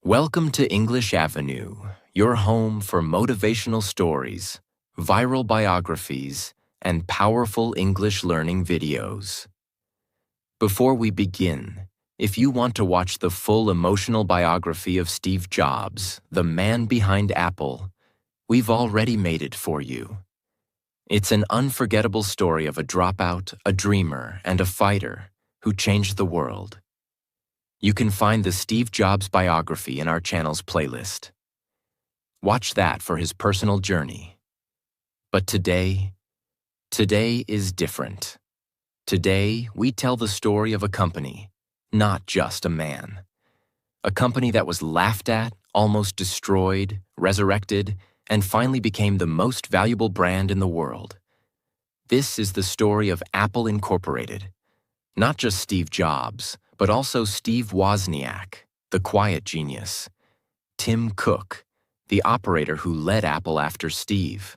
Welcome to English Avenue, your home for motivational stories, viral biographies, and powerful English learning videos. Before we begin, if you want to watch the full emotional biography of Steve Jobs, the man behind Apple, we've already made it for you. It's an unforgettable story of a dropout, a dreamer, and a fighter who changed the world. You can find the Steve Jobs biography in our channel's playlist. Watch that for his personal journey. But today is different. Today, we tell the story of a company, not just a man. A company that was laughed at, almost destroyed, resurrected, and finally became the most valuable brand in the world. This is the story of Apple Incorporated. Not just Steve Jobs, but also Steve Wozniak, the quiet genius, Tim Cook, the operator who led Apple after Steve,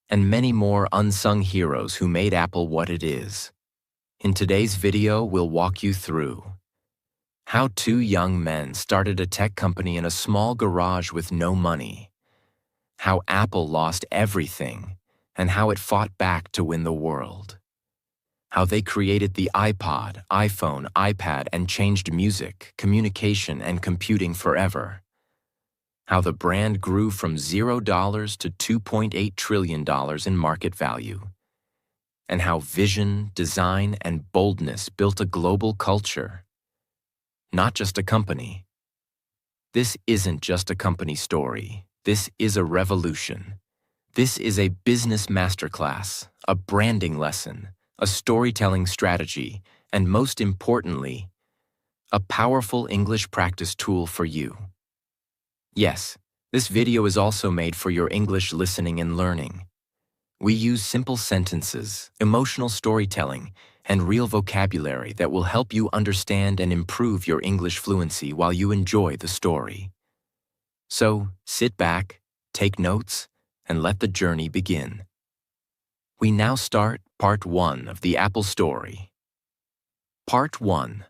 and many more unsung heroes who made Apple what it is. In today's video, we'll walk you through how two young men started a tech company in a small garage with no money, how Apple lost everything, and how it fought back to win the world. How they created the iPod, iPhone, iPad, and changed music, communication, and computing forever. How the brand grew from $0 to $2.8 trillion in market value. And how vision, design, and boldness built a global culture. Not just a company. This isn't just a company story. This is a revolution. This is a business masterclass, a branding lesson, a storytelling strategy, and most importantly, a powerful English practice tool for you. Yes, this video is also made for your English listening and learning. We use simple sentences, emotional storytelling, and real vocabulary that will help you understand and improve your English fluency while you enjoy the story. So, sit back, take notes, and let the journey begin. We now start Part 1 of the Apple story. Part 1.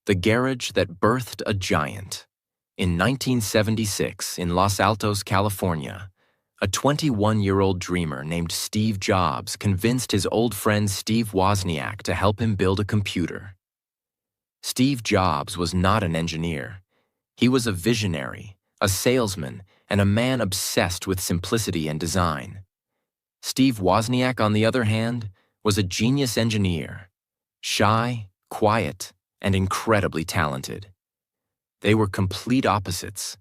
The garage that birthed a giant. In 1976, in Los Altos, California, a 21-year-old dreamer named Steve Jobs convinced his old friend Steve Wozniak to help him build a computer. Steve Jobs was not an engineer. He was a visionary, a salesman, and a man obsessed with simplicity and design. Steve Wozniak, on the other hand, was a genius engineer, shy, quiet, and incredibly talented. They were complete opposites,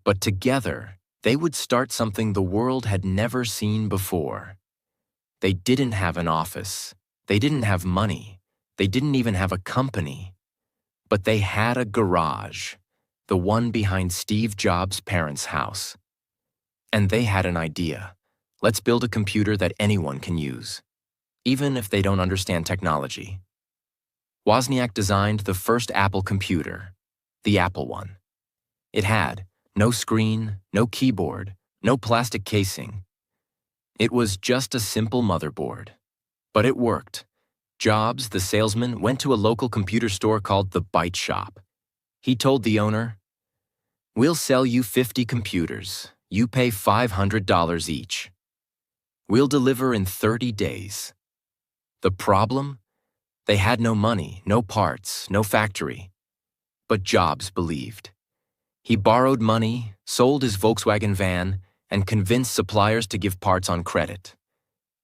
but together they would start something the world had never seen before. They didn't have an office, they didn't have money, they didn't even have a company, but they had a garage, the one behind Steve Jobs' parents' house. And they had an idea. Let's build a computer that anyone can use, even if they don't understand technology. Wozniak designed the first Apple computer, the Apple I. It had no screen, no keyboard, no plastic casing. It was just a simple motherboard. But it worked. Jobs, the salesman, went to a local computer store called the Byte Shop. He told the owner, "We'll sell you 50 computers. You pay $500 each. We'll deliver in 30 days. The problem? They had no money, no parts, no factory. But Jobs believed. He borrowed money, sold his Volkswagen van, and convinced suppliers to give parts on credit.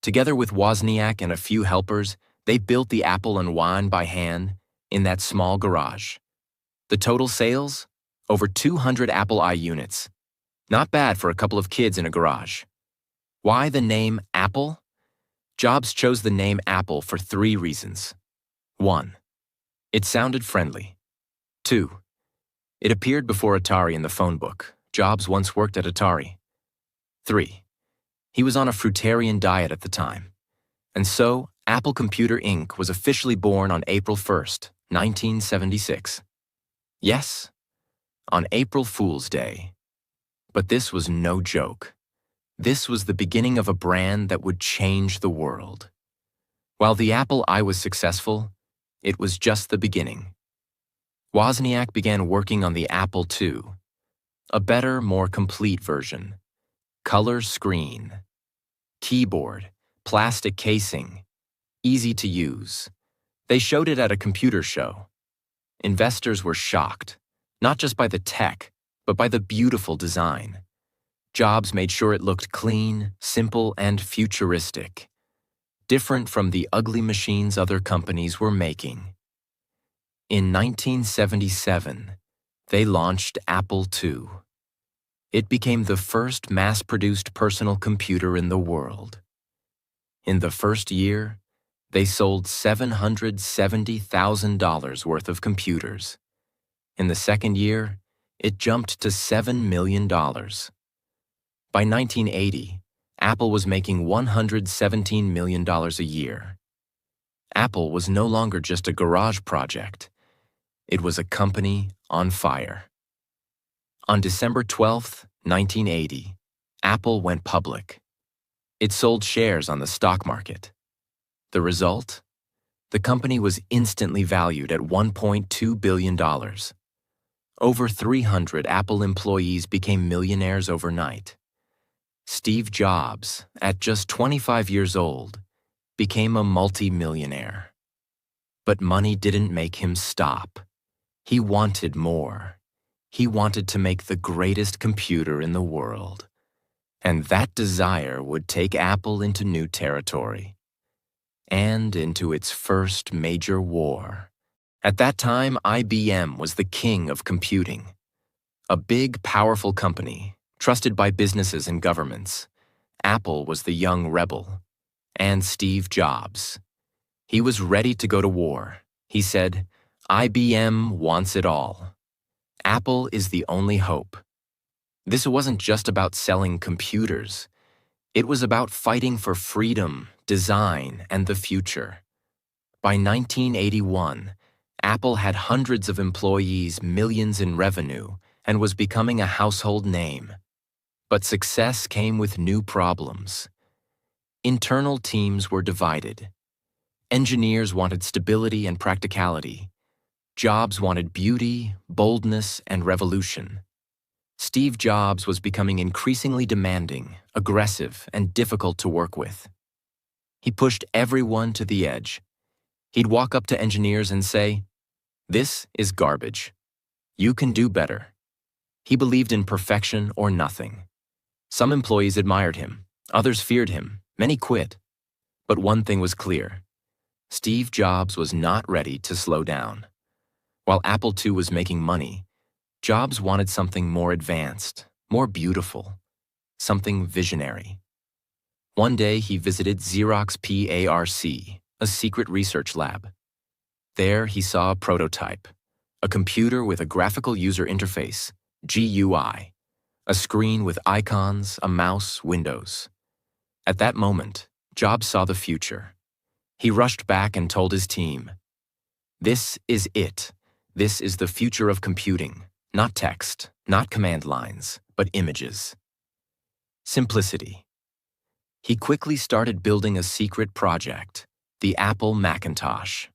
Together with Wozniak and a few helpers, they built the Apple I by hand in that small garage. The total sales? Over 200 Apple I units. Not bad for a couple of kids in a garage. Why the name Apple? Jobs chose the name Apple for 3 reasons. 1. It sounded friendly. 2. It appeared before Atari in the phone book. Jobs once worked at Atari. 3. He was on a fruitarian diet at the time. And so, Apple Computer Inc. was officially born on April 1st, 1976. Yes, on April Fool's Day. But this was no joke. This was the beginning of a brand that would change the world. While the Apple I was successful, it was just the beginning. Wozniak began working on the Apple II, A better, more complete version. Color screen. Keyboard. Plastic casing. Easy to use. They showed it at a computer show. Investors were shocked, not just by the tech, but by the beautiful design. Jobs made sure it looked clean, simple, and futuristic, different from the ugly machines other companies were making. In 1977, they launched Apple II. It became the first mass-produced personal computer in the world. In the first year, they sold $770,000 worth of computers. In the second year, it jumped to $7 million. By 1980, Apple was making $117 million a year. Apple was no longer just a garage project. It was a company on fire. On December 12, 1980, Apple went public. It sold shares on the stock market. The result? The company was instantly valued at $1.2 billion. Over 300 Apple employees became millionaires overnight. Steve Jobs, at just 25 years old, became a multi-millionaire. But money didn't make him stop. He wanted more. He wanted to make the greatest computer in the world. And that desire would take Apple into new territory. And into its first major war. At that time, IBM was the king of computing. A big, powerful company, trusted by businesses and governments. Apple was the young rebel. And Steve Jobs. He was ready to go to war. He said, IBM wants it all. Apple is the only hope. This wasn't just about selling computers. It was about fighting for freedom, design, and the future. By 1981, Apple had hundreds of employees, millions in revenue, and was becoming a household name. But success came with new problems. Internal teams were divided. Engineers wanted stability and practicality. Jobs wanted beauty, boldness, and revolution. Steve Jobs was becoming increasingly demanding, aggressive, and difficult to work with. He pushed everyone to the edge. He'd walk up to engineers and say, "This is garbage. You can do better." He believed in perfection or nothing. Some employees admired him, others feared him, many quit. But one thing was clear. Steve Jobs was not ready to slow down. While Apple II was making money, Jobs wanted something more advanced, more beautiful, something visionary. One day he visited Xerox PARC, a secret research lab. There he saw a prototype, a computer with a graphical user interface, GUI, a screen with icons, a mouse, windows. At that moment, Jobs saw the future. He rushed back and told his team, "This is it. This is the future of computing, not text, not command lines, but images." Simplicity. He quickly started building a secret project, the Apple Macintosh.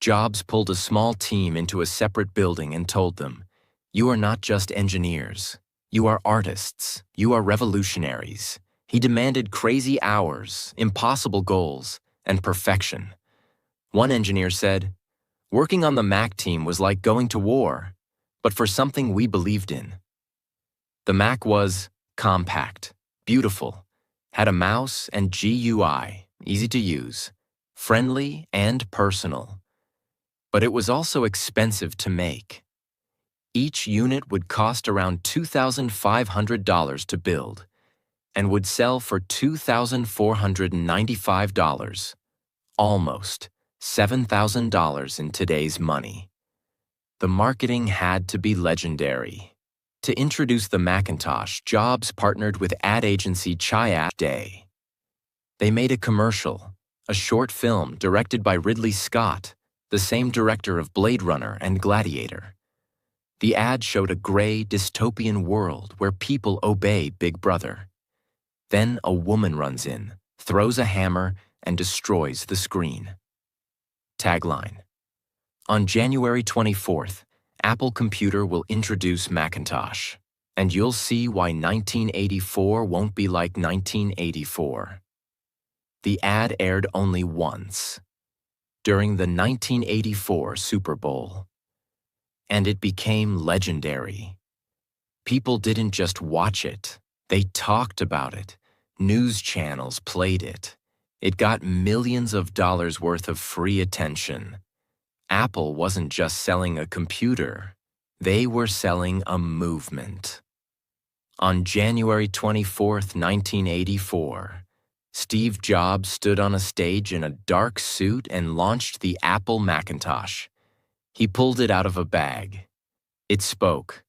Jobs pulled a small team into a separate building and told them, "You are not just engineers. You are artists. You are revolutionaries." He demanded crazy hours, impossible goals, and perfection. One engineer said, "Working on the Mac team was like going to war, but for something we believed in." The Mac was compact, beautiful, had a mouse and GUI, easy to use, friendly and personal. But it was also expensive to make. Each unit would cost around $2,500 to build and would sell for $2,495, almost $7,000 in today's money. The marketing had to be legendary. To introduce the Macintosh, Jobs partnered with ad agency Chiat Day. They made a commercial, a short film directed by Ridley Scott, the same director of Blade Runner and Gladiator. The ad showed a gray, dystopian world where people obey Big Brother. Then a woman runs in, throws a hammer, and destroys the screen. Tagline: On January 24th, Apple Computer will introduce Macintosh. And you'll see why 1984 won't be like 1984. The ad aired only once, during the 1984 Super Bowl. And it became legendary. People didn't just watch it, they talked about it. News channels played it. It got millions of dollars worth of free attention. Apple wasn't just selling a computer, they were selling a movement. On January 24, 1984, Steve Jobs stood on a stage in a dark suit and launched the Apple Macintosh. He pulled it out of a bag. It spoke.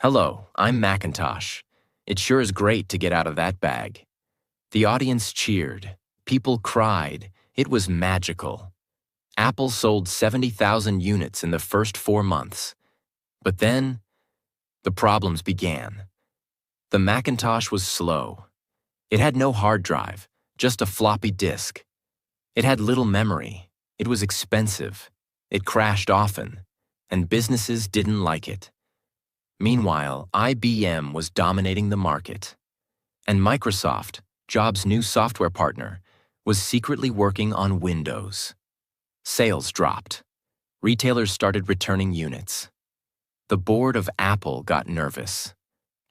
"Hello, I'm Macintosh. It sure is great to get out of that bag." The audience cheered. People cried. It was magical. Apple sold 70,000 units in the first 4 months. But then, the problems began. The Macintosh was slow. It had no hard drive, just a floppy disk. It had little memory. It was expensive. It crashed often, and businesses didn't like it. Meanwhile, IBM was dominating the market. And Microsoft, Jobs' new software partner, was secretly working on Windows. Sales dropped. Retailers started returning units. The board of Apple got nervous.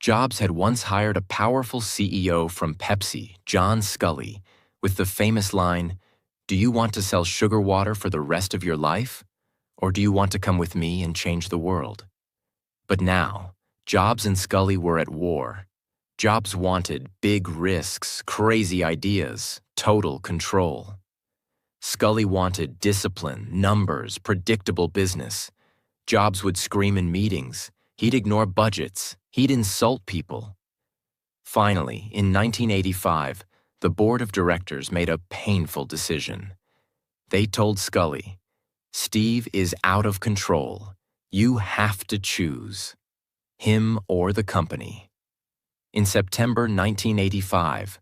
Jobs had once hired a powerful CEO from Pepsi, John Scully, with the famous line, "Do you want to sell sugar water for the rest of your life? Or do you want to come with me and change the world?" But now, Jobs and Scully were at war. Jobs wanted big risks, crazy ideas, total control. Scully wanted discipline, numbers, predictable business. Jobs would scream in meetings. He'd ignore budgets. He'd insult people. Finally, in 1985, the board of directors made a painful decision. They told Scully, "Steve is out of control. You have to choose him or the company." In September 1985,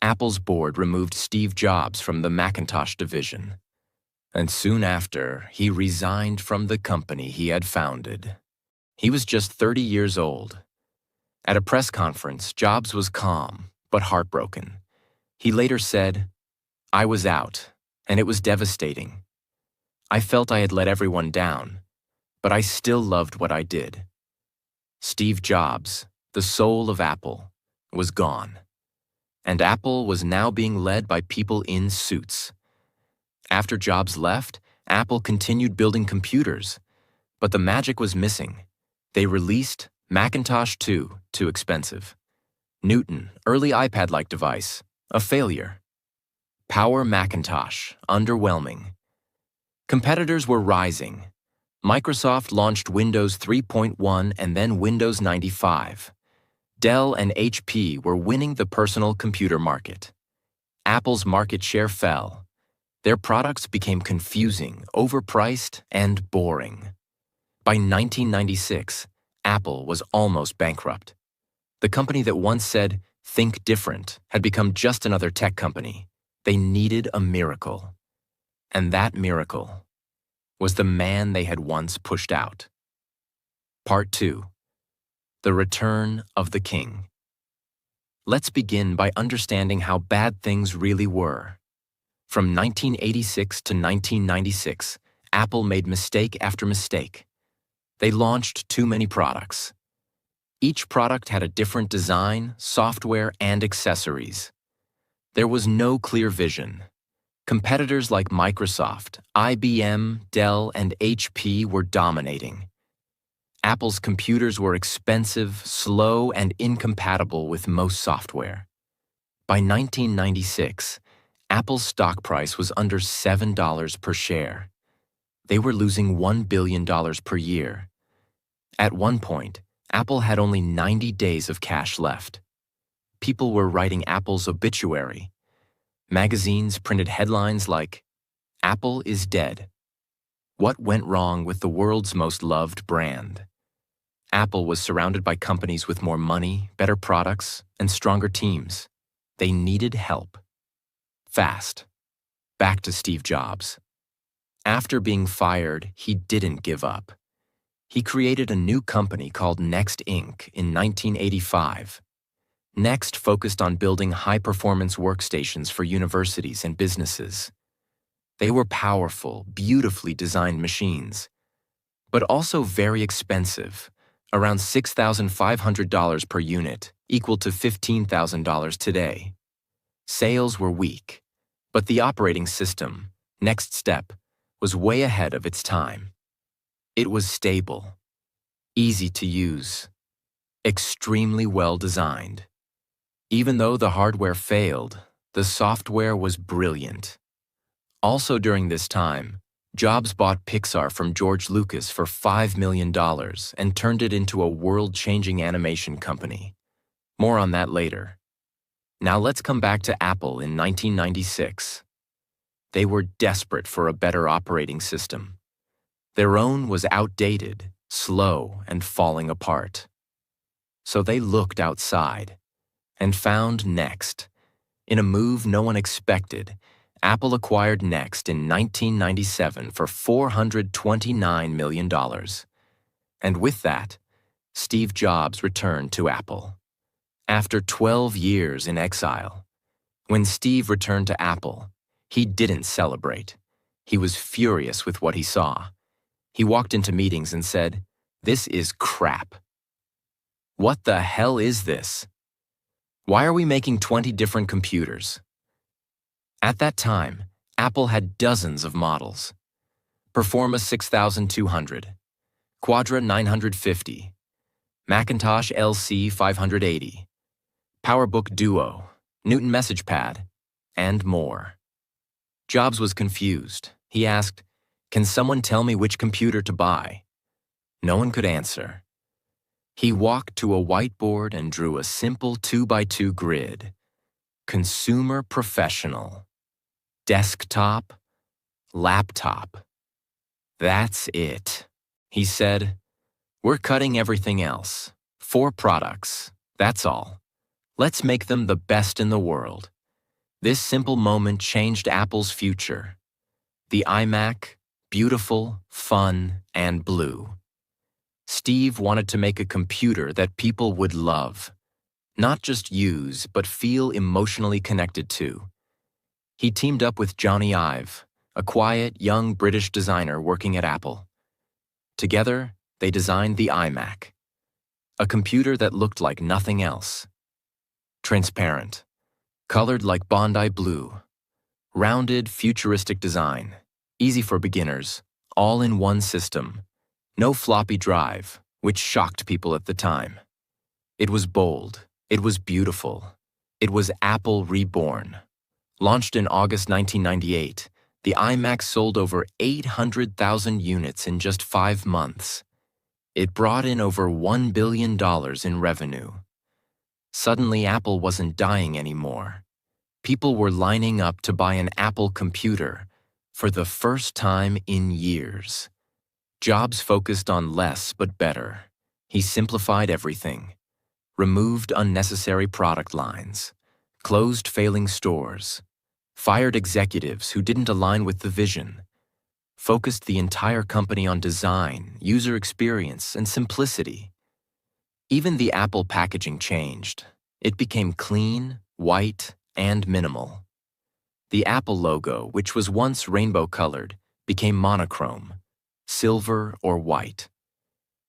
Apple's board removed Steve Jobs from the Macintosh division. And soon after, he resigned from the company he had founded. He was just 30 years old. At a press conference, Jobs was calm, but heartbroken. He later said, "I was out, and it was devastating. I felt I had let everyone down, but I still loved what I did." Steve Jobs, the soul of Apple, was gone. And Apple was now being led by people in suits. After Jobs left, Apple continued building computers, but the magic was missing. They released Macintosh 2, too expensive. Newton, early iPad-like device, a failure. Power Macintosh, underwhelming. Competitors were rising. Microsoft launched Windows 3.1 and then Windows 95. Dell and HP were winning the personal computer market. Apple's market share fell. Their products became confusing, overpriced, and boring. By 1996, Apple was almost bankrupt. The company that once said, "Think different," had become just another tech company. They needed a miracle. And that miracle was the man they had once pushed out. Part 2. The Return of the King. Let's begin by understanding how bad things really were. From 1986 to 1996, Apple made mistake after mistake. They launched too many products. Each product had a different design, software, and accessories. There was no clear vision. Competitors like Microsoft, IBM, Dell, and HP were dominating. Apple's computers were expensive, slow, and incompatible with most software. By 1996, Apple's stock price was under $7 per share. They were losing $1 billion per year. At one point, Apple had only 90 days of cash left. People were writing Apple's obituary. Magazines printed headlines like, "Apple is dead. What went wrong with the world's most loved brand?" Apple was surrounded by companies with more money, better products, and stronger teams. They needed help. Fast. Back to Steve Jobs. After being fired, he didn't give up. He created a new company called Next Inc. in 1985. Next focused on building high-performance workstations for universities and businesses. They were powerful, beautifully designed machines, but also very expensive, around $6,500 per unit, equal to $15,000 today. Sales were weak, but the operating system, Next Step, was way ahead of its time. It was stable, easy to use, extremely well designed. Even though the hardware failed, the software was brilliant. Also during this time, Jobs bought Pixar from George Lucas for $5 million and turned it into a world-changing animation company. More on that later. Now let's come back to Apple in 1996. They were desperate for a better operating system. Their own was outdated, slow, and falling apart. So they looked outside and found Next. In a move no one expected, Apple acquired Next in 1997 for $429 million. And with that, Steve Jobs returned to Apple. After 12 years in exile, when Steve returned to Apple, he didn't celebrate. He was furious with what he saw. He walked into meetings and said, "This is crap. What the hell is this? Why are we making 20 different computers?" At that time, Apple had dozens of models. Performa 6200, Quadra 950, Macintosh LC 580, PowerBook Duo, Newton Message Pad, and more. Jobs was confused. He asked, "Can someone tell me which computer to buy?" No one could answer. He walked to a whiteboard and drew a simple 2x2 grid. Consumer Professional. Desktop. Laptop. "That's it," he said. "We're cutting everything else. 4 products. That's all. Let's make them the best in the world." This simple moment changed Apple's future. The iMac, beautiful, fun, and blue. Steve wanted to make a computer that people would love, not just use, but feel emotionally connected to. He teamed up with Johnny Ive, a quiet, young British designer working at Apple. Together, they designed the iMac, a computer that looked like nothing else. Transparent, colored like Bondi blue, rounded, futuristic design, easy for beginners, all in one system. No floppy drive, which shocked people at the time. It was bold. It was beautiful. It was Apple reborn. Launched in August 1998, the iMac sold over 800,000 units in just 5 months. It brought in over $1 billion in revenue. Suddenly, Apple wasn't dying anymore. People were lining up to buy an Apple computer for the first time in years. Jobs focused on less but better. He simplified everything, removed unnecessary product lines, closed failing stores, fired executives who didn't align with the vision, focused the entire company on design, user experience, and simplicity. Even the Apple packaging changed. It became clean, white, and minimal. The Apple logo, which was once rainbow-colored, became monochrome, silver or white.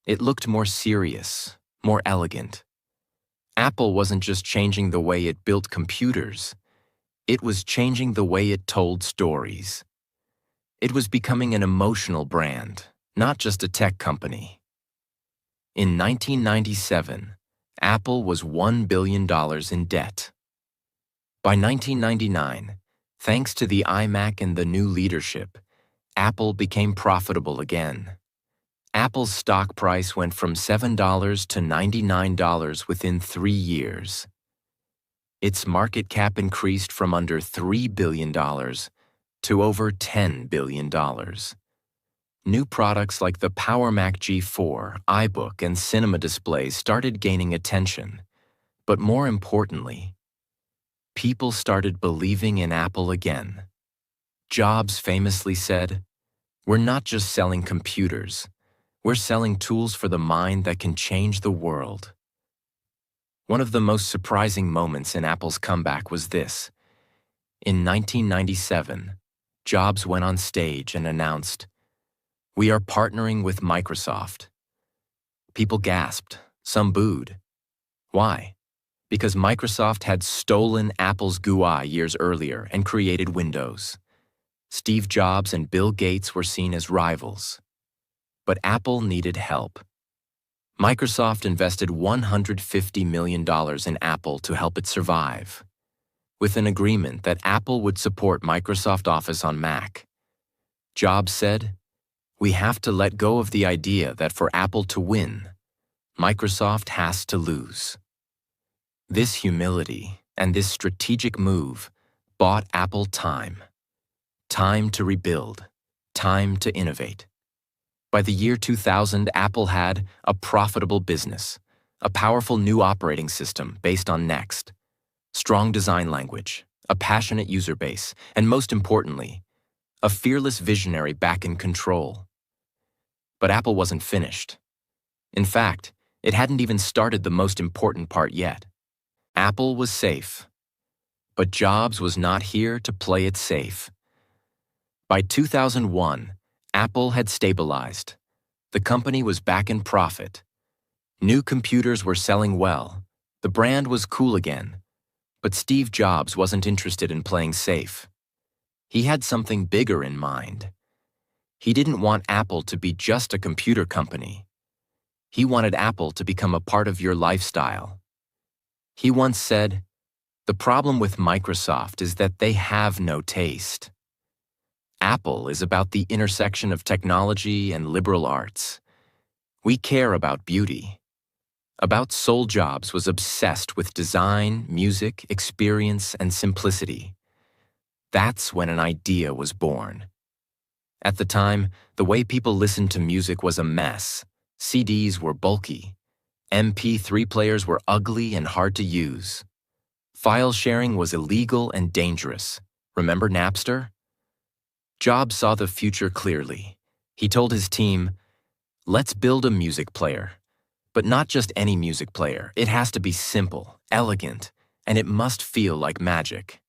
It looked more serious, more elegant. Apple wasn't just changing the way it built computers, it was changing the way it told stories. It was becoming an emotional brand, not just a tech company. In 1997, Apple was $1 billion in debt. By 1999, thanks to the iMac and the new leadership, Apple became profitable again. Apple's stock price went from $7 to $99 within 3 years. Its market cap increased from under $3 billion to over $10 billion. New products like the Power Mac G4, iBook, and Cinema displays started gaining attention. But more importantly, people started believing in Apple again. Jobs famously said, "We're not just selling computers. We're selling tools for the mind that can change the world. One of the most surprising moments in Apple's comeback was this. In 1997, Jobs went on stage and announced, "We are partnering with Microsoft." People gasped, some booed. Why? Because Microsoft had stolen Apple's GUI years earlier and created Windows. Steve Jobs and Bill Gates were seen as rivals. But Apple needed help. Microsoft invested $150 million in Apple to help it survive, with an agreement that Apple would support Microsoft Office on Mac. Jobs said, "We have to let go of the idea that for Apple to win, Microsoft has to lose." This humility and this strategic move bought Apple time. Time to rebuild, time to innovate. By the year 2000, Apple had a profitable business, a powerful new operating system based on Next, strong design language, a passionate user base, and most importantly, a fearless visionary back in control. But Apple wasn't finished. In fact, it hadn't even started the most important part yet. Apple was safe, but Jobs was not here to play it safe. By 2001, Apple had stabilized. The company was back in profit. New computers were selling well. The brand was cool again. But Steve Jobs wasn't interested in playing safe. He had something bigger in mind. He didn't want Apple to be just a computer company. He wanted Apple to become a part of your lifestyle. He once said, "The problem with Microsoft is that they have no taste." Apple is about the intersection of technology and liberal arts. We care about beauty. About Soul Jobs was obsessed with design, music, experience, and simplicity. That's when an idea was born. At the time, the way people listened to music was a mess. CDs were bulky. MP3 players were ugly and hard to use. File sharing was illegal and dangerous. Remember Napster? Jobs saw the future clearly. He told his team, "Let's build a music player. But not just any music player. It has to be simple, elegant, and it must feel like magic."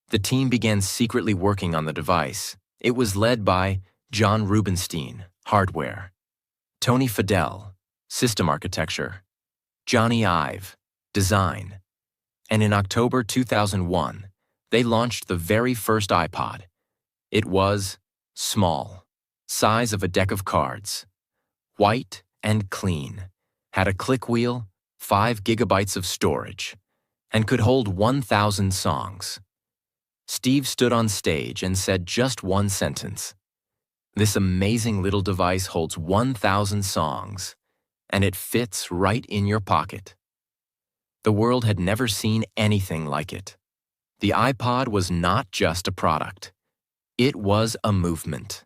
The team began secretly working on the device. It was led by John Rubinstein, hardware; Tony Fadell, system architecture; Johnny Ive, design. And in October 2001, they launched the very first iPod. It was small, size of a deck of cards, white and clean, had a click wheel, 5 gigabytes of storage, and could hold 1,000 songs. Steve stood on stage and said just one sentence. "This amazing little device holds 1,000 songs, and it fits right in your pocket." The world had never seen anything like it. The iPod was not just a product. It was a movement.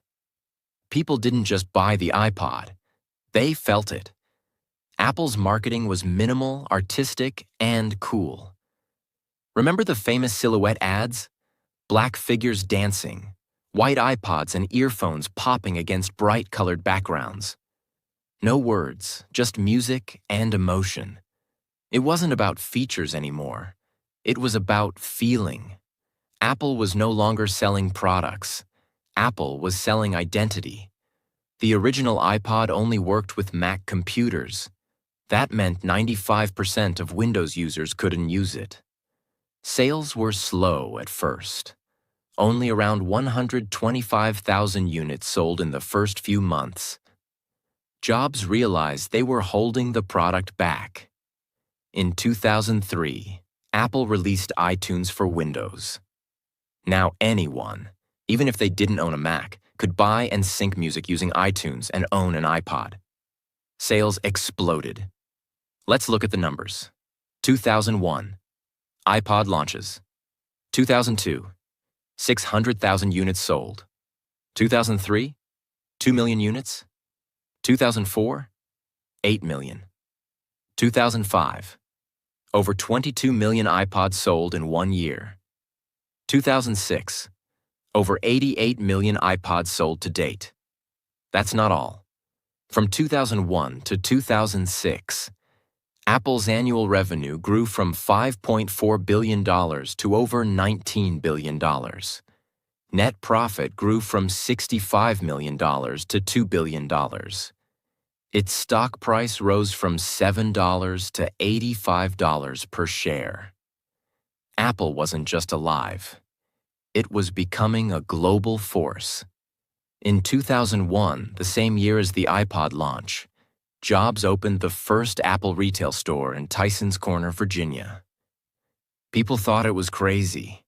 People didn't just buy the iPod. They felt it. Apple's marketing was minimal, artistic, and cool. Remember the famous silhouette ads? Black figures dancing, white iPods and earphones popping against bright-colored backgrounds. No words, just music and emotion. It wasn't about features anymore. It was about feeling. Apple was no longer selling products. Apple was selling identity. The original iPod only worked with Mac computers. That meant 95% of Windows users couldn't use it. Sales were slow at first. Only around 125,000 units sold in the first few months. Jobs realized they were holding the product back. In 2003, Apple released iTunes for Windows. Now anyone, even if they didn't own a Mac, could buy and sync music using iTunes and own an iPod. Sales exploded. Let's look at the numbers. 2001, iPod launches. 2002, 600,000 units sold. 2003, 2 million units. 2004, 8 million. 2005, over 22 million iPods sold in 1 year. 2006, over 88 million iPods sold to date. That's not all. From 2001 to 2006, Apple's annual revenue grew from $5.4 billion to over $19 billion. Net profit grew from $65 million to $2 billion. Its stock price rose from $7 to $85 per share. Apple wasn't just alive. It was becoming a global force. In 2001, the same year as the iPod launch, Jobs opened the first Apple retail store in Tysons Corner, Virginia. People thought it was crazy.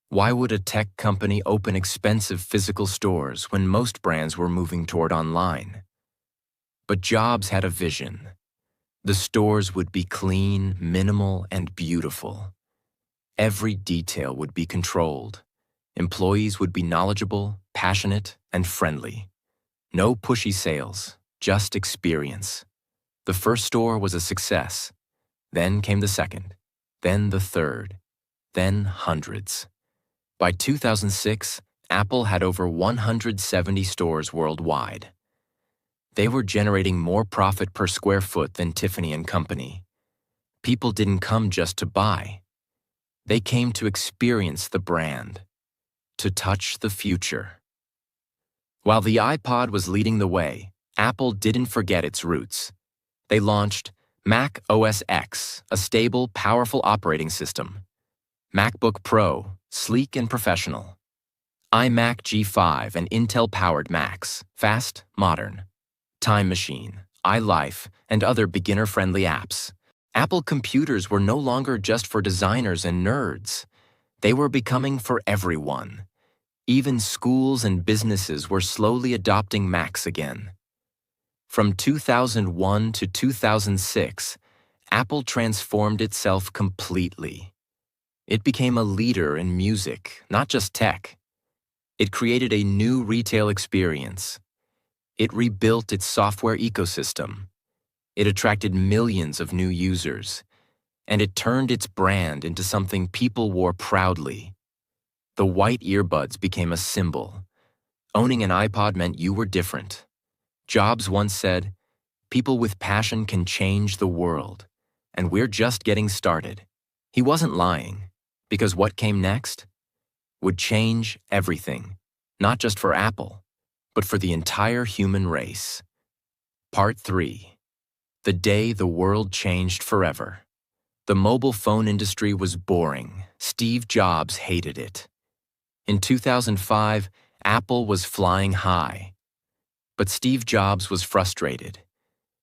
Why would a tech company open expensive physical stores when most brands were moving toward online? But Jobs had a vision. The stores would be clean, minimal, and beautiful. Every detail would be controlled. Employees would be knowledgeable, passionate, and friendly. No pushy sales, just experience. The first store was a success. Then came the second, then the third, then hundreds. By 2006, Apple had over 170 stores worldwide. They were generating more profit per square foot than Tiffany & Company. People didn't come just to buy. They came to experience the brand, to touch the future. While the iPod was leading the way, Apple didn't forget its roots. They launched Mac OS X, a stable, powerful operating system. MacBook Pro, sleek and professional. iMac G5 and Intel-powered Macs, fast, modern. Time Machine, iLife, and other beginner-friendly apps. Apple computers were no longer just for designers and nerds. They were becoming for everyone. Even schools and businesses were slowly adopting Macs again. From 2001 to 2006, Apple transformed itself completely. It became a leader in music, not just tech. It created a new retail experience. It rebuilt its software ecosystem. It attracted millions of new users. And it turned its brand into something people wore proudly. The white earbuds became a symbol. Owning an iPod meant you were different. Jobs once said, "People with passion can change the world, and we're just getting started." He wasn't lying, because what came next would change everything, not just for Apple, but for the entire human race. Part 3. The day the world changed forever. The mobile phone industry was boring. Steve Jobs hated it. In 2005, Apple was flying high. But Steve Jobs was frustrated.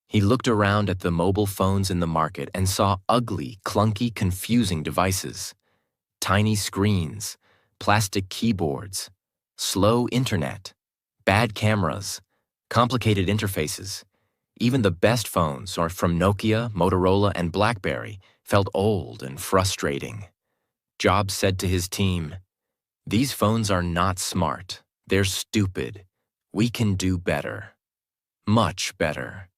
He looked around at the mobile phones in the market and saw ugly, clunky, confusing devices. Tiny screens, plastic keyboards, slow internet, bad cameras, complicated interfaces. Even the best phones, or from Nokia, Motorola, and BlackBerry, felt old and frustrating. Jobs said to his team, "These phones are not smart. They're stupid. We can do better. Much better."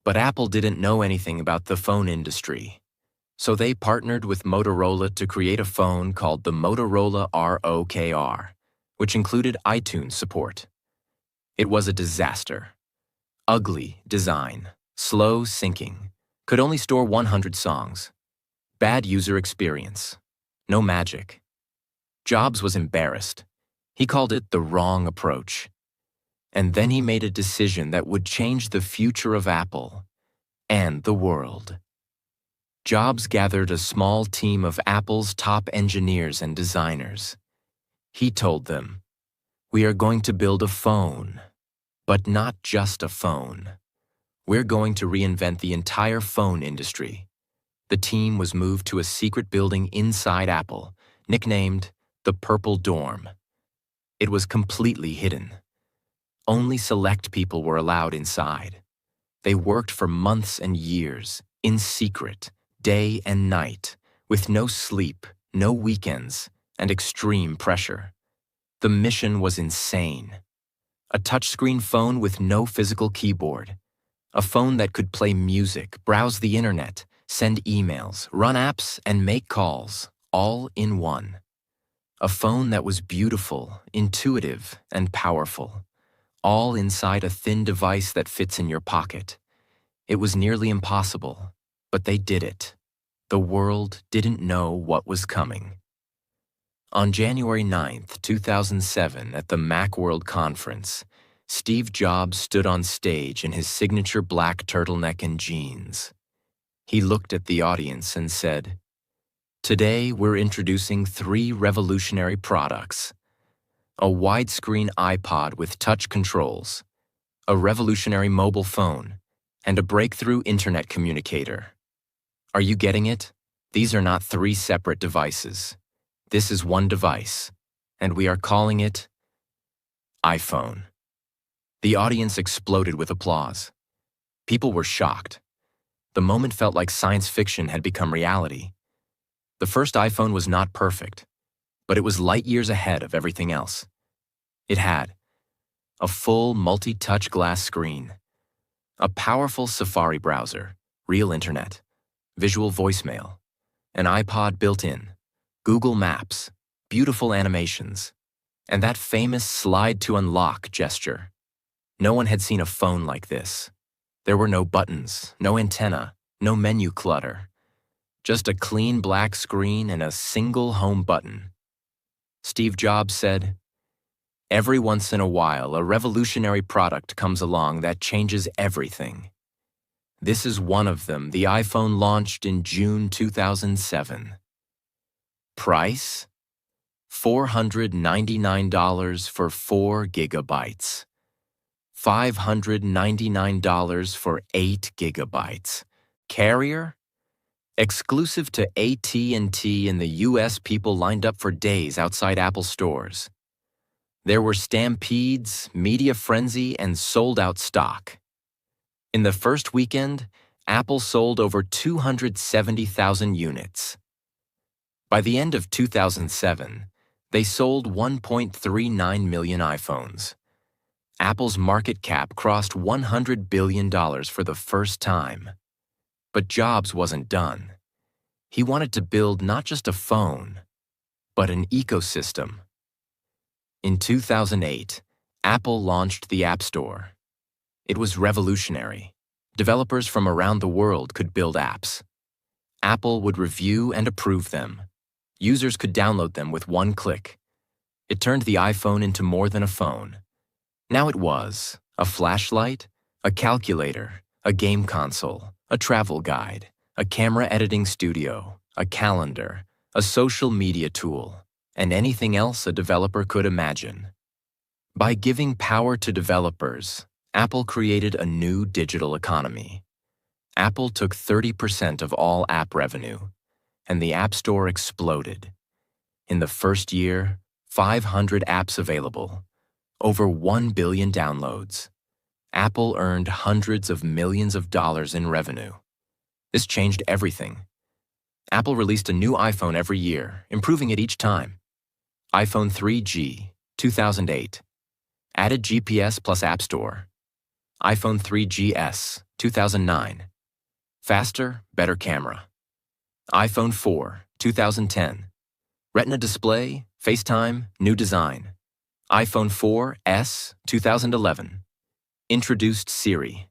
But Apple didn't know anything about the phone industry. So they partnered with Motorola to create a phone called the Motorola ROKR, which included iTunes support. It was a disaster. Ugly design, slow syncing, could only store 100 songs. Bad user experience, no magic. Jobs was embarrassed. He called it the wrong approach. And then he made a decision that would change the future of Apple and the world. Jobs gathered a small team of Apple's top engineers and designers. He told them, "We are going to build a phone, but not just a phone. We're going to reinvent the entire phone industry." The team was moved to a secret building inside Apple, nicknamed the Purple Dorm. It was completely hidden. Only select people were allowed inside. They worked for months and years, in secret, day and night, with no sleep, no weekends, and extreme pressure. The mission was insane. A touchscreen phone with no physical keyboard. A phone that could play music, browse the internet, send emails, run apps, and make calls, all in one. A phone that was beautiful, intuitive, and powerful, all inside a thin device that fits in your pocket. It was nearly impossible, but they did it. The world didn't know what was coming. On January 9th, 2007, at the Macworld Conference, Steve Jobs stood on stage in his signature black turtleneck and jeans. He looked at the audience and said, "Today we're introducing 3 revolutionary products: a widescreen iPod with touch controls, a revolutionary mobile phone, and a breakthrough internet communicator. Are you getting it? These are not 3 separate devices. This is one device, and we are calling it iPhone." The audience exploded with applause. People were shocked. The moment felt like science fiction had become reality. The first iPhone was not perfect, but it was light years ahead of everything else. It had a full multi-touch glass screen, a powerful Safari browser, real internet, visual voicemail, an iPod built in, Google Maps, beautiful animations, and that famous slide to unlock gesture. No one had seen a phone like this. There were no buttons, no antenna, no menu clutter. Just a clean black screen and a single home button. Steve Jobs said, "Every once in a while, a revolutionary product comes along that changes everything. This is one of them. The iPhone launched in June 2007. Price? $499 for 4 gigabytes. $599 for 8 gigabytes. Carrier? Exclusive to AT&T in the US. People lined up for days outside Apple stores. There were stampedes, media frenzy, and sold-out stock. In the first weekend, Apple sold over 270,000 units. By the end of 2007, they sold 1.39 million iPhones. Apple's market cap crossed $100 billion for the first time. But Jobs wasn't done. He wanted to build not just a phone, but an ecosystem. In 2008, Apple launched the App Store. It was revolutionary. Developers from around the world could build apps. Apple would review and approve them. Users could download them with one click. It turned the iPhone into more than a phone. Now it was a flashlight, a calculator, a game console, a travel guide, a camera editing studio, a calendar, a social media tool, and anything else a developer could imagine. By giving power to developers, Apple created a new digital economy. Apple took 30% of all app revenue, and the App Store exploded. In the first year, 500 apps available, over 1 billion downloads. Apple earned hundreds of millions of dollars in revenue. This changed everything. Apple released a new iPhone every year, improving it each time. iPhone 3G, 2008. Added GPS plus App Store. iPhone 3GS, 2009. Faster, better camera. iPhone 4, 2010. Retina display, FaceTime, new design. iPhone 4S, 2011. Introduced Siri.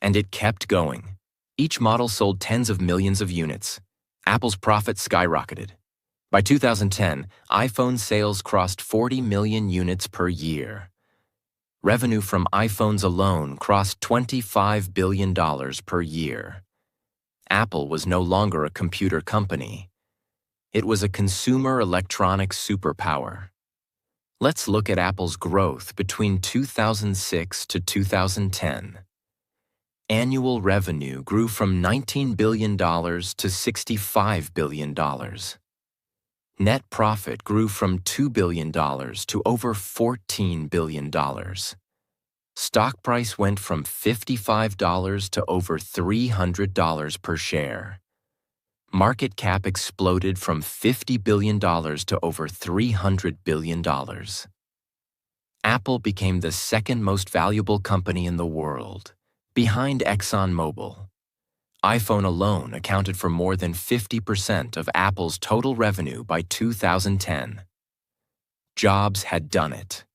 And it kept going. Each model sold tens of millions of units. Apple's profits skyrocketed. By 2010, iPhone sales crossed 40 million units per year. Revenue from iPhones alone crossed $25 billion per year. Apple was no longer a computer company. It was a consumer electronics superpower. Let's look at Apple's growth between 2006 to 2010. Annual revenue grew from $19 billion to $65 billion. Net profit grew from $2 billion to over $14 billion. Stock price went from $55 to over $300 per share. Market cap exploded from $50 billion to over $300 billion. Apple became the second most valuable company in the world, behind ExxonMobil. iPhone alone accounted for more than 50% of Apple's total revenue by 2010. Jobs had done it.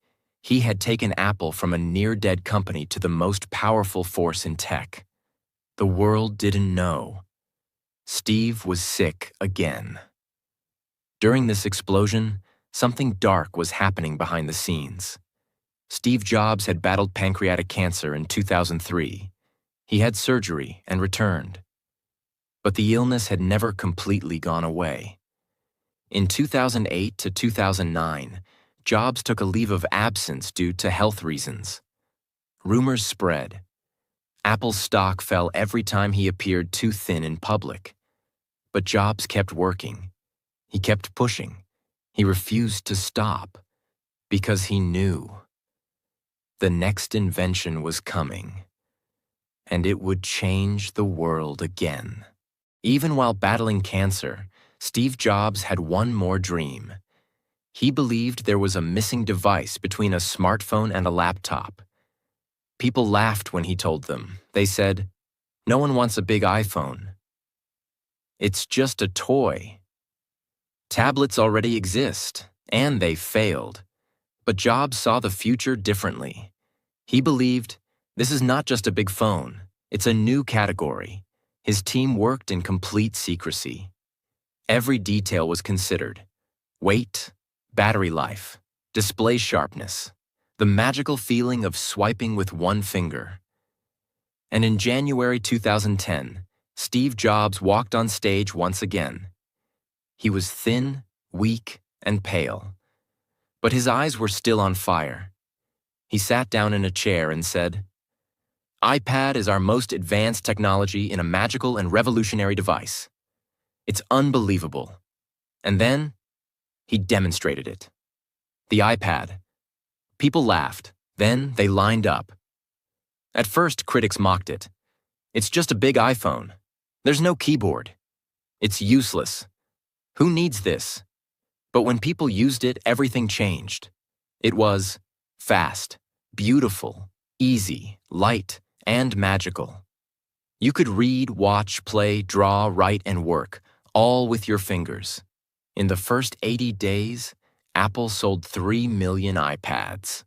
He had taken Apple from a near-dead company to the most powerful force in tech. The world didn't know. Steve was sick again. During this explosion, something dark was happening behind the scenes. Steve Jobs had battled pancreatic cancer in 2003. He had surgery and returned. But the illness had never completely gone away. In 2008 to 2009, Jobs took a leave of absence due to health reasons. Rumors spread. Apple's stock fell every time he appeared too thin in public. But Jobs kept working. He kept pushing. He refused to stop because he knew the next invention was coming, and it would change the world again. Even while battling cancer, Steve Jobs had one more dream. He believed there was a missing device between a smartphone and a laptop. People laughed when he told them. They said, "No one wants a big iPhone. It's just a toy." Tablets already exist, and they failed. But Jobs saw the future differently. He believed, this is not just a big phone, it's a new category. His team worked in complete secrecy. Every detail was considered: weight, battery life, display sharpness, the magical feeling of swiping with one finger. And in January 2010, Steve Jobs walked on stage once again. He was thin, weak, and pale, but his eyes were still on fire. He sat down in a chair and said, "iPad is our most advanced technology in a magical and revolutionary device. It's unbelievable." And then, he demonstrated it. The iPad. People laughed. Then they lined up. At first, critics mocked it. "It's just a big iPhone. There's no keyboard. It's useless. Who needs this?" But when people used it, everything changed. It was fast, beautiful, easy, light, and magical. You could read, watch, play, draw, write, and work, all with your fingers. In the first 80 days, Apple sold 3 million iPads.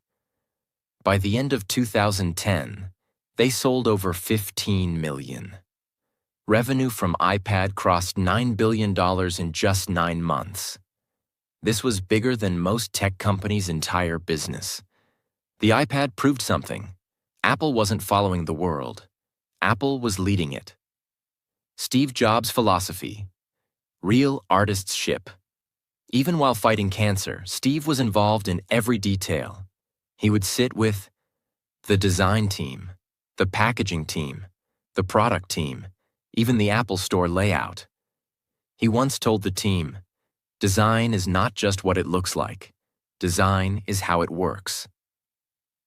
By the end of 2010, they sold over 15 million. Revenue from iPad crossed $9 billion in just 9 months. This was bigger than most tech companies' entire business. The iPad proved something. Apple wasn't following the world. Apple was leading it. Steve Jobs' philosophy: real artists ship. Even while fighting cancer, Steve was involved in every detail. He would sit with the design team, the packaging team, the product team, even the Apple Store layout. He once told the team, "Design is not just what it looks like. Design is how it works."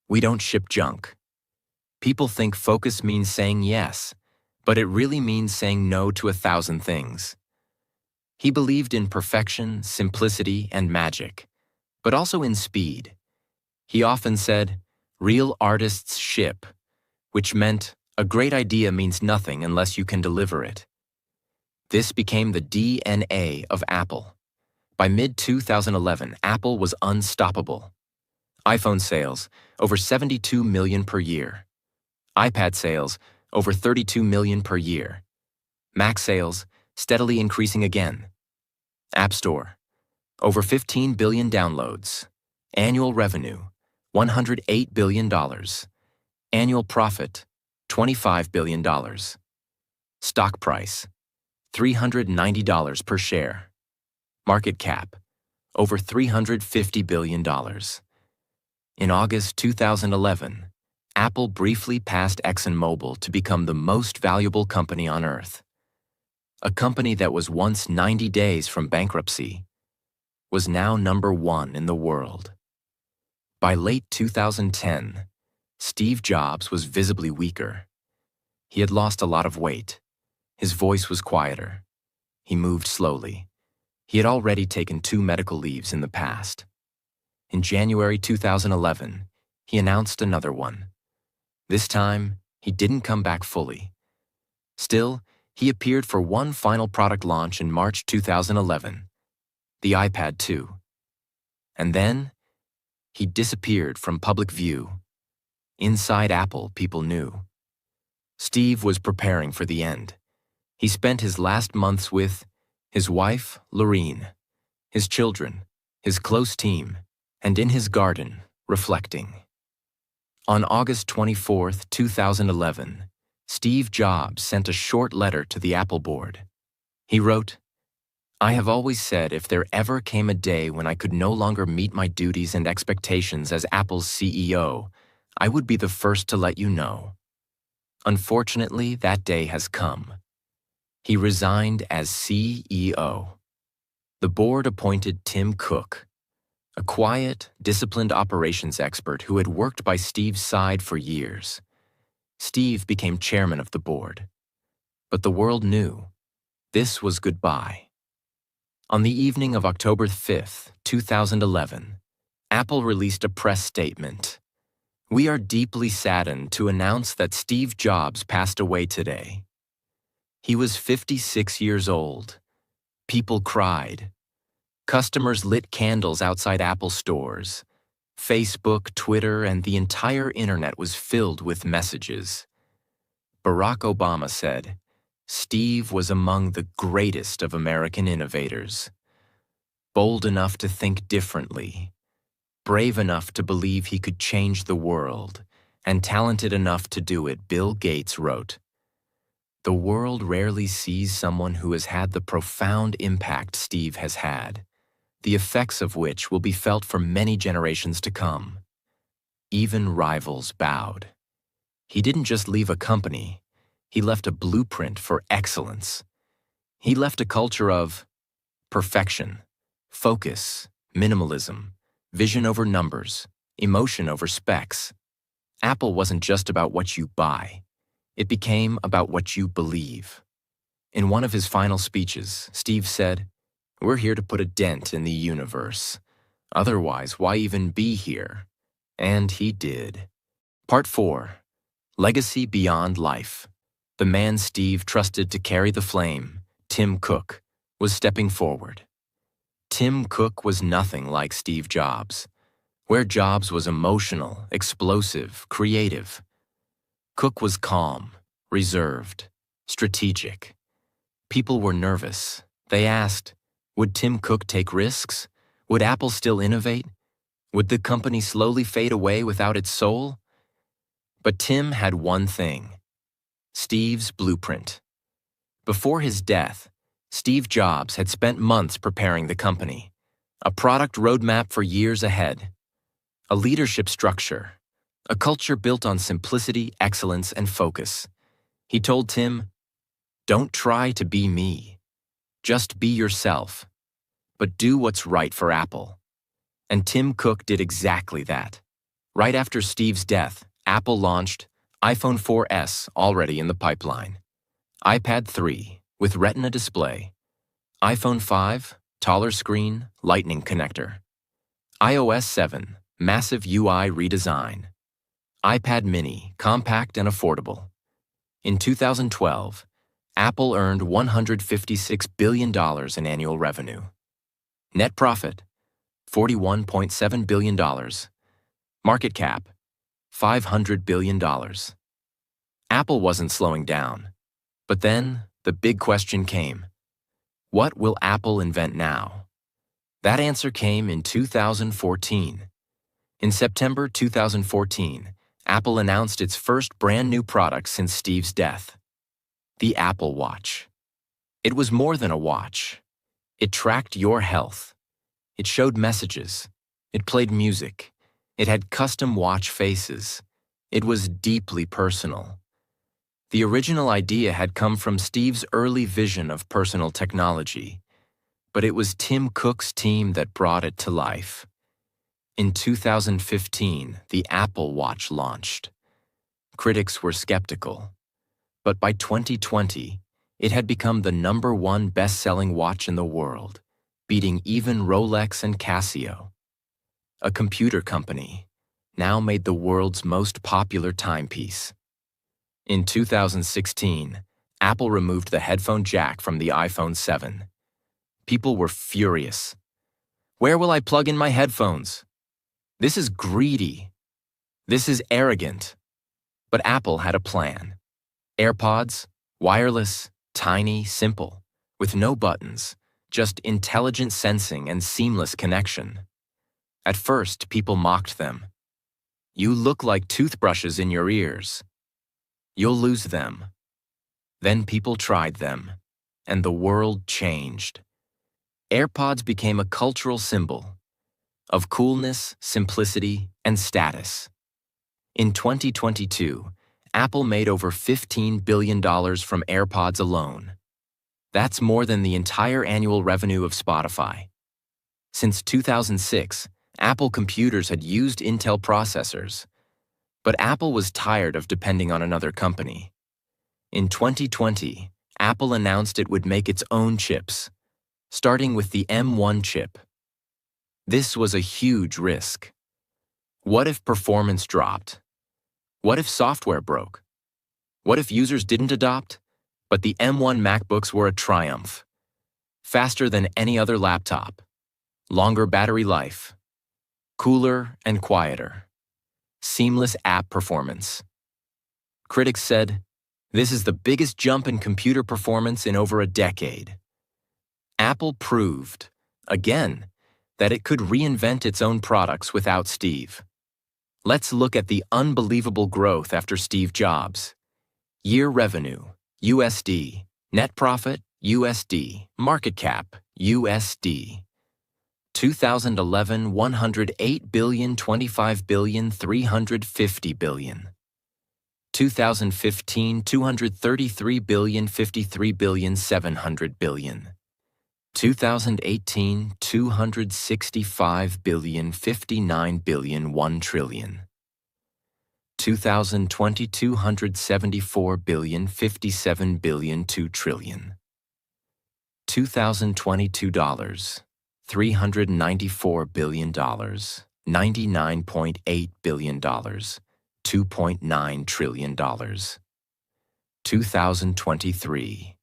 We don't ship junk. People think focus means saying yes, but it really means saying no to 1,000 things. He believed in perfection, simplicity, and magic, but also in speed. He often said, "Real artists ship," which meant a great idea means nothing unless you can deliver it. This became the DNA of Apple. By mid-2011, Apple was unstoppable. iPhone sales, over 72 million per year. iPad sales, over 32 million per year. Mac sales, steadily increasing again. App Store, over 15 billion downloads. Annual revenue, $108 billion. Annual profit, $25 billion. Stock price, $390 per share. Market cap, over $350 billion. In August 2011, Apple briefly passed ExxonMobil to become the most valuable company on Earth. A company that was once 90 days from bankruptcy was now #1 in the world. By late 2010, Steve Jobs was visibly weaker. He had lost a lot of weight. His voice was quieter. He moved slowly. He had already taken 2 medical leaves in the past. In January 2011, he announced another one. This time, he didn't come back fully. Still, he appeared for one final product launch in March 2011, the iPad 2. And then, He disappeared from public view. Inside Apple, people knew. Steve was preparing for the end. He spent his last months with his wife, Lorene, his children, his close team, and in his garden, reflecting. On August 24, 2011, Steve Jobs sent a short letter to the Apple board. He wrote, "I have always said if there ever came a day when I could no longer meet my duties and expectations as Apple's CEO, I would be the first to let you know. Unfortunately, that day has come." He resigned as CEO. The board appointed Tim Cook, a quiet, disciplined operations expert who had worked by Steve's side for years. Steve became chairman of the board. But the world knew. This was goodbye. On the evening of October 5, 2011, Apple released a press statement. "We are deeply saddened to announce that Steve Jobs passed away today. He was 56 years old. People cried. Customers lit candles outside Apple stores. Facebook, Twitter, and the entire internet was filled with messages. Barack Obama said, 'Steve was among the greatest of American innovators. Bold enough to think differently, brave enough to believe he could change the world, and talented enough to do it,' Bill Gates wrote. The world rarely sees someone who has had the profound impact Steve has had, the effects of which will be felt for many generations to come. Even rivals bowed. He didn't just leave a company, he left a blueprint for excellence. He left a culture of perfection, focus, minimalism, vision over numbers, emotion over specs. Apple wasn't just about what you buy. It became about what you believe. In one of his final speeches, Steve said, "We're here to put a dent in the universe. Otherwise, why even be here?" And he did. Part 4. Legacy Beyond Life. The man Steve trusted to carry the flame, Tim Cook, was stepping forward. Tim Cook was nothing like Steve Jobs. Where Jobs was emotional, explosive, creative, Cook was calm, reserved, strategic. People were nervous. They asked, would Tim Cook take risks? Would Apple still innovate? Would the company slowly fade away without its soul? But Tim had one thing: Steve's blueprint. Before his death, Steve Jobs had spent months preparing the company, a product roadmap for years ahead, a leadership structure, a culture built on simplicity, excellence, and focus. He told Tim, "Don't try to be me. Just be yourself. But do what's right for Apple." And Tim Cook did exactly that. Right after Steve's death, Apple launched iPhone 4S, already in the pipeline, iPad 3 with Retina display, iPhone 5, taller screen, Lightning connector, iOS 7, massive UI redesign, iPad mini, compact and affordable. In 2012, Apple earned $156 billion in annual revenue. Net profit, $41.7 billion. Market cap, $500 billion. Apple wasn't slowing down. But then, the big question came. What will Apple invent now? That answer came in 2014. In September 2014, Apple announced its first brand new product since Steve's death: the Apple Watch. It was more than a watch. It tracked your health. It showed messages. It played music. It had custom watch faces. It was deeply personal. The original idea had come from Steve's early vision of personal technology, but it was Tim Cook's team that brought it to life. In 2015, the Apple Watch launched. Critics were skeptical, but by 2020, it had become the #1 best-selling watch in the world, beating even Rolex and Casio. A computer company now made the world's most popular timepiece. In 2016, Apple removed the headphone jack from the iPhone 7. People were furious. Where will I plug in my headphones? This is greedy. This is arrogant. But Apple had a plan. AirPods, wireless, tiny, simple, with no buttons, just intelligent sensing and seamless connection. At first, people mocked them. You look like toothbrushes in your ears. You'll lose them. Then people tried them, and the world changed. AirPods became a cultural symbol of coolness, simplicity, and status. In 2022, Apple made over $15 billion from AirPods alone. That's more than the entire annual revenue of Spotify. Since 2006, Apple computers had used Intel processors, but Apple was tired of depending on another company. In 2020, Apple announced it would make its own chips, starting with the M1 chip. This was a huge risk. What if performance dropped? What if software broke? What if users didn't adopt? But the M1 MacBooks were a triumph. Faster than any other laptop. Longer battery life. Cooler and quieter. Seamless app performance. Critics said, "This is the biggest jump in computer performance in over a decade." Apple proved, again, that it could reinvent its own products without Steve. Let's look at the unbelievable growth after Steve Jobs. Year revenue, USD. Net profit, USD. Market cap, USD. 2011, 108 billion, 25 billion, 350 billion. 2015, 233 billion, 53 billion, 700 billion. 2018, 265 billion, 59 billion, 1 trillion. 2020, 274 billion, 57 billion, 2 trillion. 2022 dollars, $394 billion, $99.8 billion, $2.9 trillion. 2023,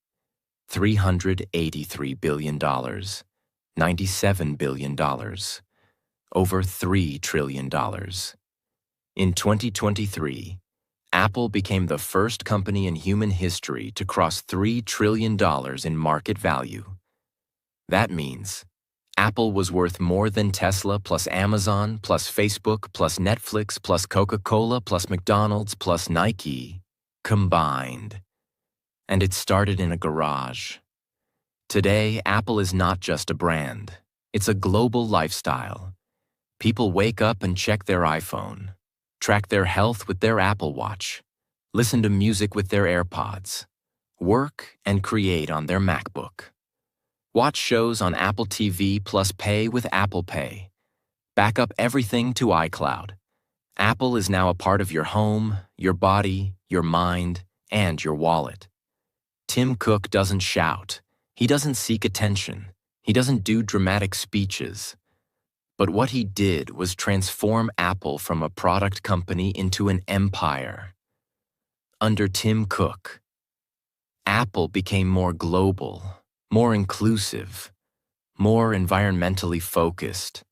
$383 billion, $97 billion, over $3 trillion. In 2023, Apple became the first company in human history to cross $3 trillion in market value. That means Apple was worth more than Tesla plus Amazon plus Facebook plus Netflix plus Coca-Cola plus McDonald's plus Nike combined. And it started in a garage. Today, Apple is not just a brand. It's a global lifestyle. People wake up and check their iPhone, track their health with their Apple Watch, listen to music with their AirPods, work and create on their MacBook. Watch shows on Apple TV plus pay with Apple Pay. Back up everything to iCloud. Apple is now a part of your home, your body, your mind, and your wallet. Tim Cook doesn't shout. He doesn't seek attention. He doesn't do dramatic speeches. But what he did was transform Apple from a product company into an empire. Under Tim Cook, Apple became more global, more inclusive, more environmentally focused,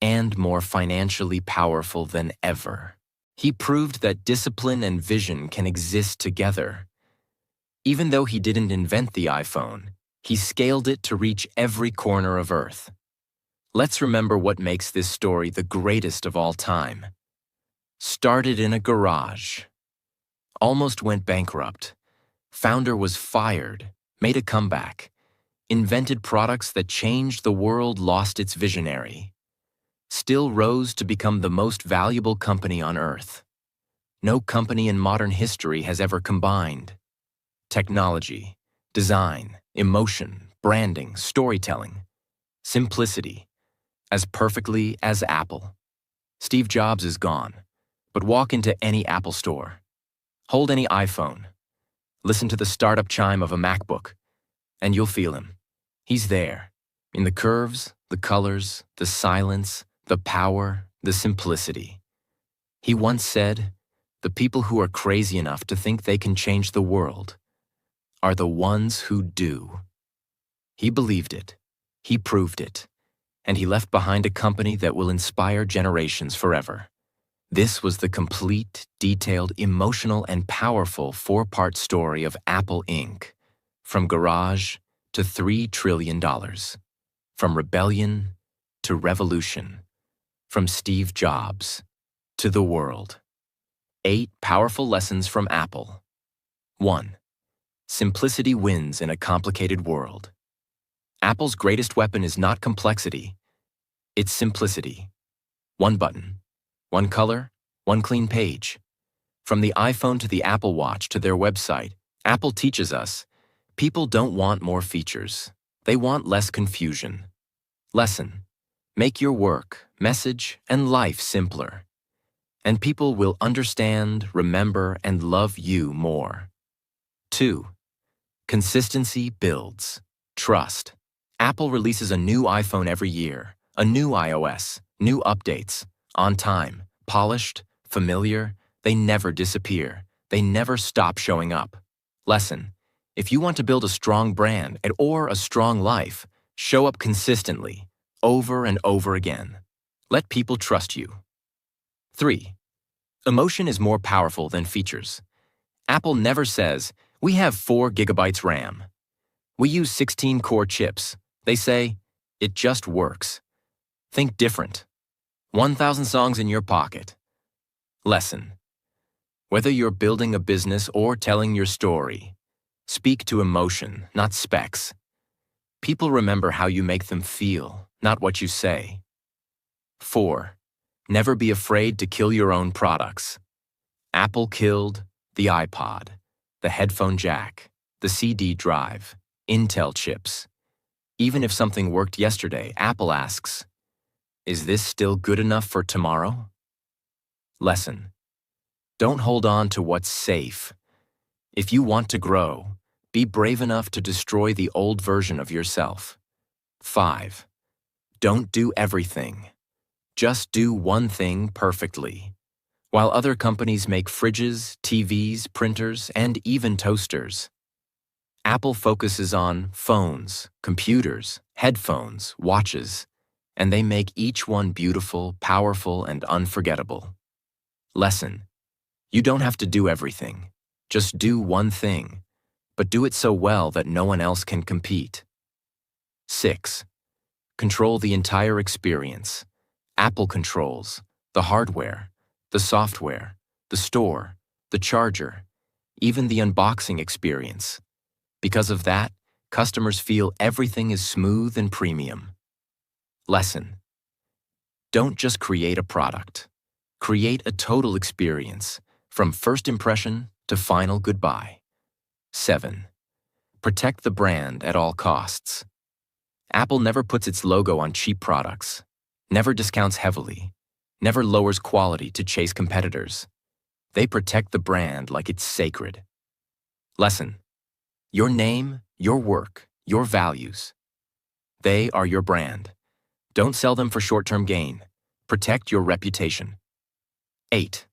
and more financially powerful than ever. He proved that discipline and vision can exist together. Even though he didn't invent the iPhone, he scaled it to reach every corner of Earth. Let's remember what makes this story the greatest of all time. Started in a garage. Almost went bankrupt. Founder was fired, made a comeback. Invented products that changed the world, lost its visionary. Still rose to become the most valuable company on Earth. No company in modern history has ever combined technology, design, emotion, branding, storytelling, simplicity, as perfectly as Apple. Steve Jobs is gone, but walk into any Apple store. Hold any iPhone. Listen to the startup chime of a MacBook, and you'll feel him. He's there, in the curves, the colors, the silence, the power, the simplicity. He once said, "The people who are crazy enough to think they can change the world are the ones who do." He believed it. He proved it. and he left behind a company that will inspire generations forever. This was the complete, detailed, emotional, and powerful four-part story of Apple Inc., from garage to $3 trillion, from rebellion to revolution, from Steve Jobs to the world. 8 powerful lessons from Apple. 1. Simplicity wins in a complicated world. Apple's greatest weapon is not complexity, it's simplicity. One button, one color, one clean page. From the iPhone to the Apple Watch to their website, Apple teaches us, people don't want more features. They want less confusion. Lesson: make your work, message, and life simpler. And people will understand, remember, and love you more. 2. Consistency builds trust. Apple releases a new iPhone every year, a new iOS, new updates, on time, polished, familiar. They never disappear. They never stop showing up. Lesson: if you want to build a strong brand or a strong life, show up consistently, over and over again. Let people trust you. 3. Emotion is more powerful than features. Apple never says, we have 4 gigabytes RAM. We use 16 core chips. They say, it just works. Think different. 1,000 songs in your pocket. Lesson: whether you're building a business or telling your story, speak to emotion, not specs. People remember how you make them feel, not what you say. 4. Never be afraid to kill your own products. Apple killed the iPod, the headphone jack, the CD drive, Intel chips. Even if something worked yesterday, Apple asks, is this still good enough for tomorrow? Lesson: don't hold on to what's safe. If you want to grow, be brave enough to destroy the old version of yourself. 5. Don't do everything. Just do one thing perfectly. While other companies make fridges, TVs, printers, and even toasters, Apple focuses on phones, computers, headphones, watches, and they make each one beautiful, powerful, and unforgettable. Lesson: you don't have to do everything. Just do one thing, but do it so well that no one else can compete. 6. Control the entire experience. Apple controls the hardware, the software, the store, the charger, even the unboxing experience. Because of that, customers feel everything is smooth and premium. Lesson: don't just create a product. Create a total experience, from first impression to final goodbye. 7. Protect the brand at all costs. Apple never puts its logo on cheap products, never discounts heavily, never lowers quality to chase competitors. They protect the brand like it's sacred. Lesson: your name, your work, your values. They are your brand. Don't sell them for short-term gain. Protect your reputation. 8.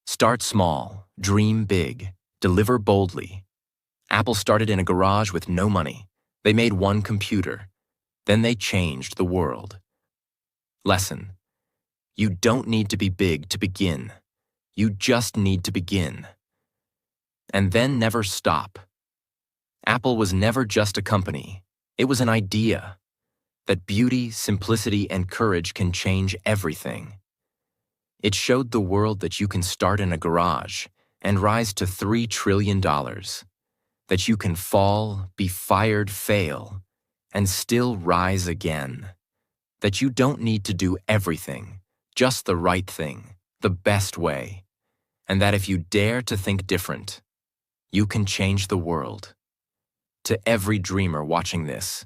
Start small, dream big, deliver boldly. Apple started in a garage with no money. They made one computer. Then they changed the world. Lesson: you don't need to be big to begin. You just need to begin. And then never stop. Apple was never just a company. It was an idea that beauty, simplicity, and courage can change everything. It showed the world that you can start in a garage and rise to $3 trillion, that you can fall, be fired, fail, and still rise again, that you don't need to do everything, just the right thing, the best way, and that if you dare to think different, you can change the world. To every dreamer watching this,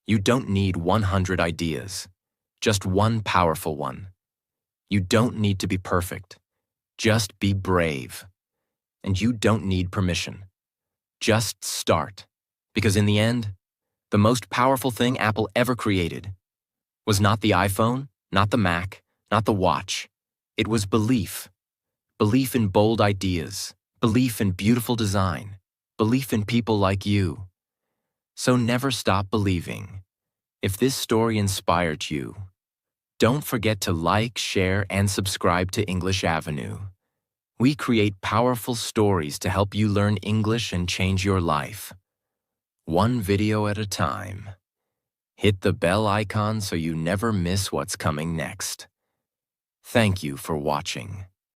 you don't need 100 ideas, just one powerful one. You don't need to be perfect, just be brave. And you don't need permission. Just start, because in the end, the most powerful thing Apple ever created was not the iPhone, not the Mac, not the watch. It was belief. Belief in bold ideas, belief in beautiful design, belief in people like you. So never stop believing. If this story inspired you, don't forget to like, share, and subscribe to English Avenue. We create powerful stories to help you learn English and change your life. One video at a time. Hit the bell icon so you never miss what's coming next. Thank you for watching.